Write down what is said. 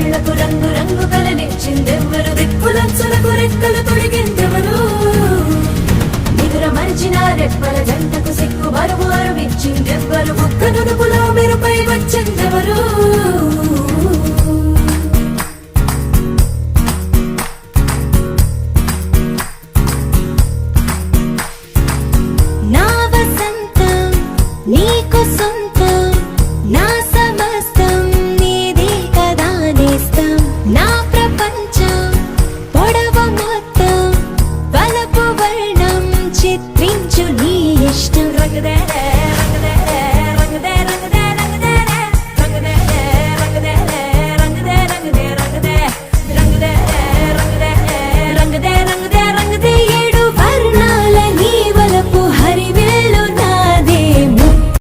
కళ్ళకు రంగు రంగు కలనిచ్చిందెవ్వరు, దిక్కులంచులకు రెక్కలు తొడిగిందెవరు, నిదుర మరిచిన రెప్పల జంటకు సిగ్గు బరువు అరువిచ్చిందెవ్వరు, ఒక్క నునుపులో మెరుపై వచ్చిందెవరు. నా వసంతం నీకు